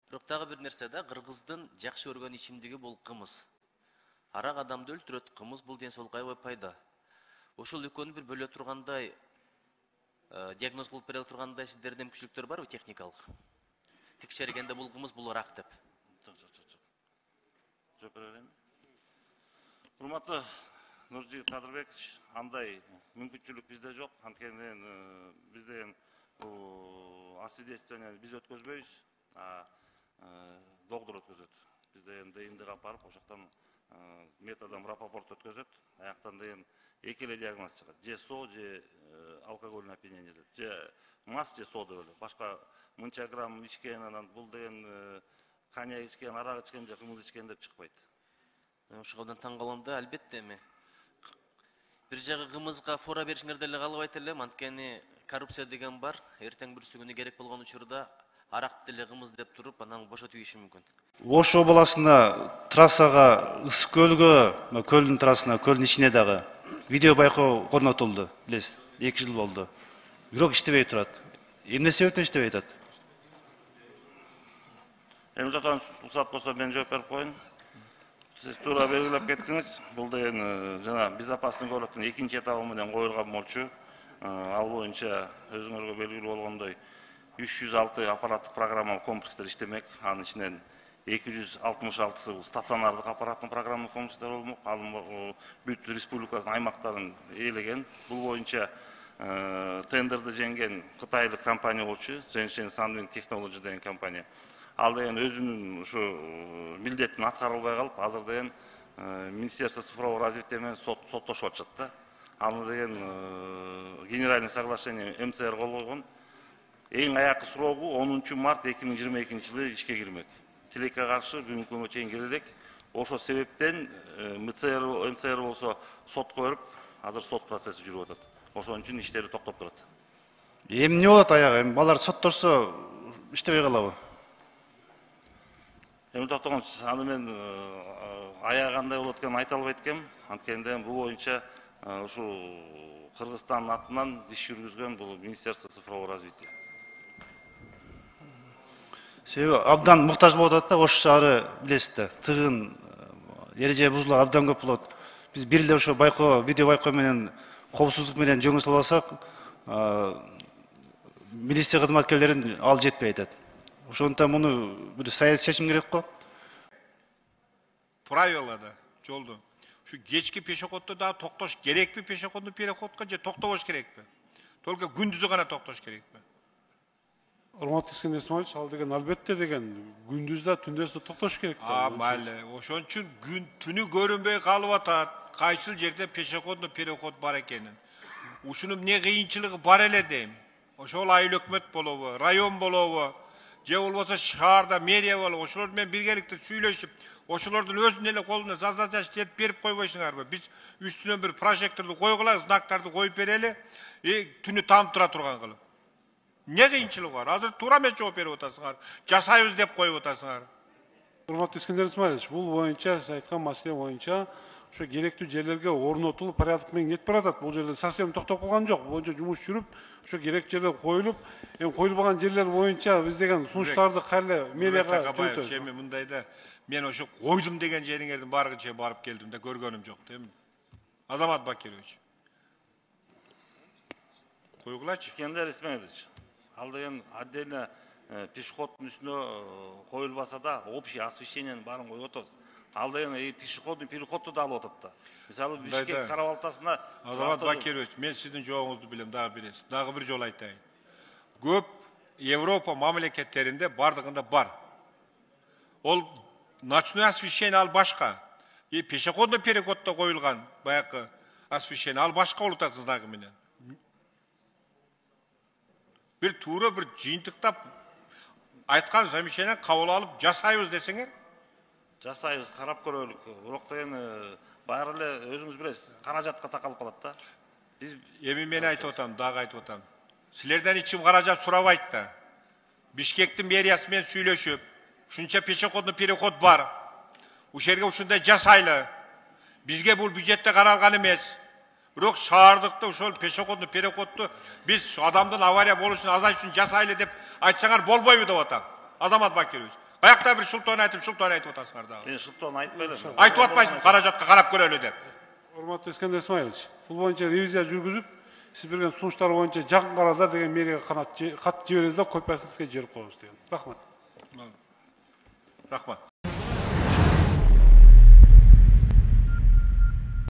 Бирок дагы бир нерсе да, кыргыздын жакшы көргөн ичимдиги бул кымыз. Арак адамды өлтүрөт, кымыз бул ден соолукка аябай пайда. Ошол экөөнү бир бөлө тургандай, диагноз кылып бере тургандай сиздерде мүмкүнчүлүктөр барбы техникалык? Текшергенде бул кымыз бул арак деп. Жооп бере берейинби? Урматтуу Нуржигит Кадырбекович, андай мүмкүнчүлүк бизде жок. Анткени бизде освидетельствование биз өткөзбөйбүз, доктор өткөзөт. Бизде ДНД-га барып, ошоктон методом рапопорт өткөзөт. Аяктан деген эки эле диагноз чыгат. Же со, же алкогольное опьянение деп. Же мас, же со деп эле. Башка мынча грамм ичкен, анан бул деген коньяк ичкен, арак ичкен, же кымыз ичкен деп чыкпайт. Ошого таң калам да, албетте эми. Бир жагы кымызга фора беришиңер деле калбайт элем, анткени коррупция деген бар. Эртең бүрсү күнү керек болгон учурда арак деле кымыз деп туруп, анан бошотуп ийиши мүмкүн. Ош областында трассага, Ысык көлгө, көлдүн трассасына, көлдүн ичине дагы видео байкоо орнотулду, билесиз, 2 жыл болду. Бирок иштебей турат. Эмне себептен иштебей атат? Эми жатан уруксат болсо мен жооп берип коеюн. Сиз туура белгилеп кеттиңиз. Бул деген жана безопасный городдун 2-чи этабы менен коюлган болчу. Ал боюнча өзүңөргө белгилүү болгондой 306 аппараттык программалык комплекстер иштемек. Анын ичинен 266-сы бул стационардык аппараттын программалык комплекстер болмок. Ал бүт республикасынын аймактарын ээлеген. Бул боюнча тендерди жеңген кытайлык компания болчу, Zhenshen Sunwind Technology деген компания. Ал деген өзүнүн ушу милдетин аткарылбай калып, азыр деген Министерство цифрового развития менен соттошуп атышат да. Аны деген генеральный соглашение МЦР кол койгон. Эң аякы срогу 10 март 2022 жылы ишке кирмек. Тилекке каршы бүгүнкү күнгө чейин келе элек. Ошол себептен МЦР болсо сот коюп, азыр сот процесси жүрүп атат. Ошон үчүн иштери токтоп турат. Эми эмне болот аягы? Эми балар сотторсо иштебей калабы? Эми токтогончу, аны мен аягы кандай болот экенин айта албайт экенмин. Анткени бул боюнча ушул Кыргызстандын атынан иш жүргүзгөн бул Министерство цифрового развития. Себеби абдан муктаж болуп атат да, Ош шаары билесиз да, тыгын, эреже бузулуу абдан көп болот. Биз бир эле ошо байкоо, видео байкоо менен коопсуздук менен жөнгө салып алсак, милиция кызматкерлерин ал жетпей атат. Ошондуктан муну бир саясий чечим керек го. Правилада жолду. Şu geçki peşokotta daha toktoş gerek mi peşokotta peşokotka же токтош керек пе? Только gündüzü гана токтош керек пе? Урматтуу Искендер Исмаилович, ал деген албетте деген күндүздө түндөсү токтош керек да. Майлы. Ошон үчүн күн түнү көрүнбөй калып атат. Кайсыл жерде пешоход переход бар экенин. Ушунун эмне кыйынчылыгы бар эле дейм. Ошол айыл өкмөт болобу, район болобу, же болбосо шаарда мэрия болобу, ошолор менен биргеликте сүйлөшүп, ошолордун өзүнүн эле колуна задача иштетип берип койбойсуңарбы? Биз үстүнөн бир прожекторду койгула, знактарды коюп берели, түнү таанып тура турган кылып. Не кыйынчылыгы бар? Азыр туура эмес жооп берип атасыңар. Жасайбыз деп коюп атасыңар. Урматтуу Искендер Исмаилович, бул боюнча сиз айткан маселе боюнча ошо керектүү жерлерге орнотулуп, порядок менен кетип баратат. Бул жерде совсем токтоп калган жок. Бул жерде жумуш жүрүп, ошо керек жерлер коюлуп, эми коюлбаган жерлер боюнча биз деген сунуштарды кайра мэрияга жөнөтөбүз. Эми мындайда мен ошо койдум деген жериңердин баарыгыча барып келдим да көргөнүм жок, эми. Азамат Бакирович. Койгулачы. Искендер Исмаилович, ал деген отдельно пешеходдун үстүнө коюлбаса да, общий освещениенин баарын коюп атабыз. Ал деген пешеходный переходду да алып атат да. Мисалы Бишкек карабалтасына Азамат Бакирович, мен сиздин жоогуңузду билем, дагы билесиз. Дагы бир жолу айтайын. Көп Европа мамлекеттеринде бардыгында бар. Ол ночное освещение ал башка. Пешеходный переходдо коюлган баягы освещение ал башка болуп атат знагы менен. Бир туура бир жыйынтыктап айткан замечание кабыл алып жасайбыз десеңер. Жасайбыз, карап көрөлүк. Бирок деген баары эле өзүңүз билесиз, каражатка такалып калат да. Биз эми мен айтып атам, дагы айтып атам. Силерден ичим каражат сурабайт да. Бишкектин мэриясы менен сүйлөшүп, ушунча пешеходный переход бар. Ушул жерге ушундай жасайлы. Бизге бул бюджетте каралган эмес. Бирок шаардыкта ошол пешеходный переходду биз адамдын авария болушун азайтыш үчүн жасайлы деп айтсаңар болбойбу деп атам. Азамат Бакирович, Kayakta bir sultan aytıp otasыңар дагы. Мен Шылтон айтып элем. Айтып атпайсың, каражатка карап көрөлү деп. Урматтуу Искендер Исмаилович, бул боюнча ревизия жүргүзүп, сиз берген сунуштар боюнча жакын арада деген мэрияга кат жиберебиз да копиясын сизге жиберип коебуз деген. Рахмат. Рахмат.